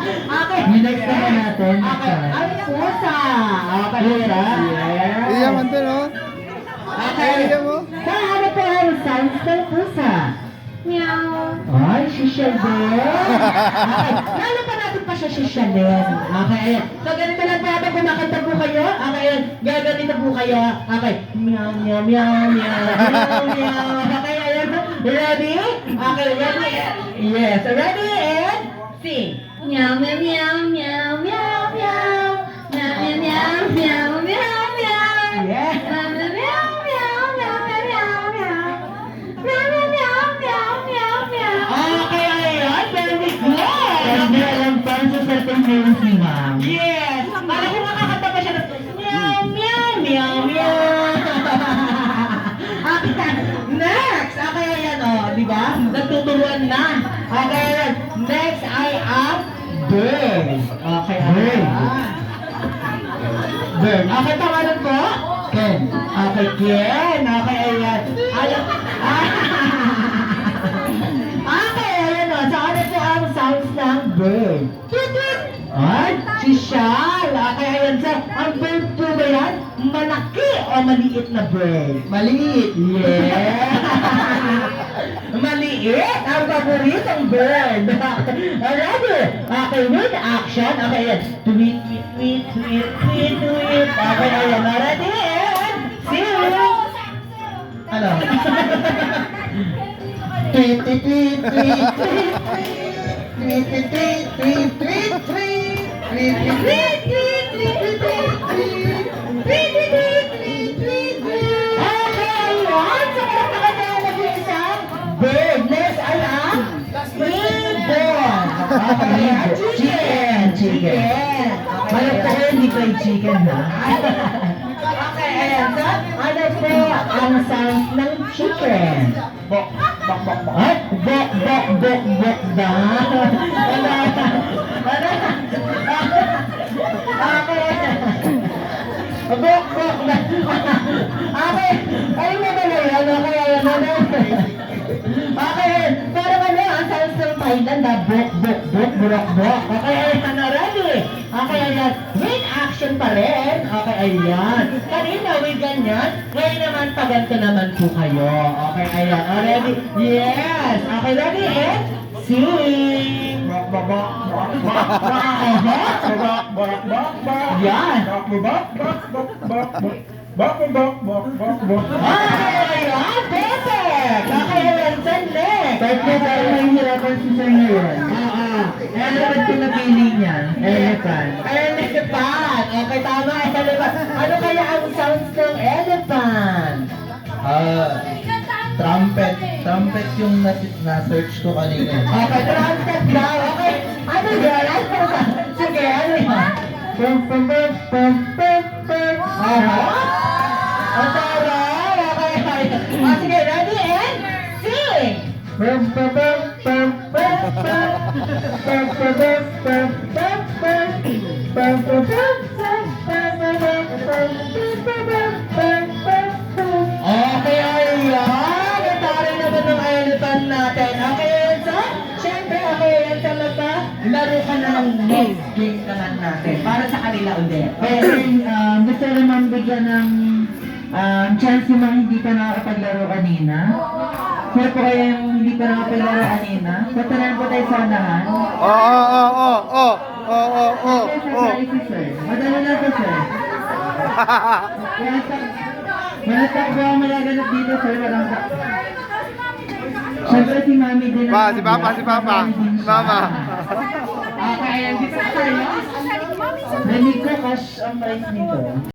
Okay. Yung next naman natin. Okay. Ang pusa. Okay. Pusa. Yes. Iyan man to, no? Okay. Iyan mo? So, ano po ang sounds ng pusa? Meow. Ay, siya din. Okay. Lalo pa natin pa siya din. Okay. So, ganito lang po habang kumakanta po kayo. Okay. Gaganito po kayo. Okay. Meow, meow, meow, meow, meow, meow. Okay, ayan. Ready? Okay, ready? Yes. Ready and sing. Meow meow meow meow meow meow meow meow meow meow meow meow. Yes. Meow meow meow meow meow meow meow. Meow meow meow meow meow meow. Okay, ayan. Very good. Hindi alam pa sa certain names ni ma'am. Yes! Parang kung makakanta pa siya ng meow, meow, meow, meow. Okay, next! Okay, ayan o, di ba? Nagtuturuan na. Okay, ayan. Next ay ang bird. Okay, Bird. ayan. Bird. Okay, pangalan ko? Ken. Okay, Ken. Okay, ayan. Ayan. Okay, ayan o. So, ano po ang sounds ng bird? Ay, si Shal. Okay, ayan sir. Ang bird po ba yan? Malaki o maliit na bird? Maliit. Yeah. Maliit ang paboritong bird. Ready? Okay, with action. Okay, ayan. Tweet, tweet, tweet, tweet, tweet, tweet. Okay, ayan. Ready? And sing. Ano? Tweet, tweet, tweet, tweet, tweet. Tweet, tweet, tweet, tweet, tweet, tweet. Tweet, tweet, tweet, tweet, tweet, tweet, tweet. Tweet, tweet, tweet, tweet, tweet, tweet. Okay, ayan. So, kalaktakan na nag-iisang bird. Next ay ang ibon. Okay, chicken. Chicken. Malap ko kayo hindi fried chicken ha. Okay, ayan. So, ano po ang sound ng chicken? Bok, bok, bok, bok. Ay, bok, bok, bok, bok ba? Ano? Ano? Okay. Bok, bok na. Okay. Ay, mo ba na yan? Okay, ayan na na. Okay, pero ano, ang sounds ng Thailand na bok, bok, bok, bok, bok. Okay, ayan na, ready? Okay, ayan. With action pa rin. Okay, ayan. Kanina, with ganyan. Ngayon naman, paganto naman po kayo. Okay, ayan. Oh, ready? Yes. Okay, ready? And sing. Bok, bok, bok, bok, bok, bok. Bok, bok, bok, bok. Yan. Bok, bok, bok, bok, bok, bok. Bok, bok, bok, bok, bok. Okay, ayan. Perfect. Okay, ayan. Send next. Kahit na tayo mahihirapan si Sir ngayon. Ano naman pinapili niya? Elephant. Elephant. Okay, tama. Elephant. Ano kaya ang sounds ng elephant? Trumpet. Trumpet yung na-search ko kanina. Okay, trumpet daw. Okay. Ano yan? Sige, ano yan? Pum, pum, pum, pum, pum, pum. Aha. Ang taray. Okay, okay. Sige, ready and sing. Pum, pum, pum, pum, pum, pum. Pum, pum, pum, pum, pum, pum. Pum, pum, pum, pum, pum, pum, pum, pum, pum, pum. Okay, ayan. Ang taray naman ng elephant natin. Okay, so, syempre, okay, yan talaga. Laro ka na ng next game naman natin. Para sa kanila ulit. Okay, gusto naman bigyan ng chance yung mga hindi pa nakakapaglaro kanina. Sir po kayo yung hindi pa nakapaglaro kanina. Patunayan po tayo sa unahan. Sir, sir. Madali na po, sir. Walang takbo ang malaganap dito, sir. Walang takbo. Siyempre si Mami din. Si Papa. Mama. Okay, ayan. Dito na tayo. Narinig ko cash ang price nito.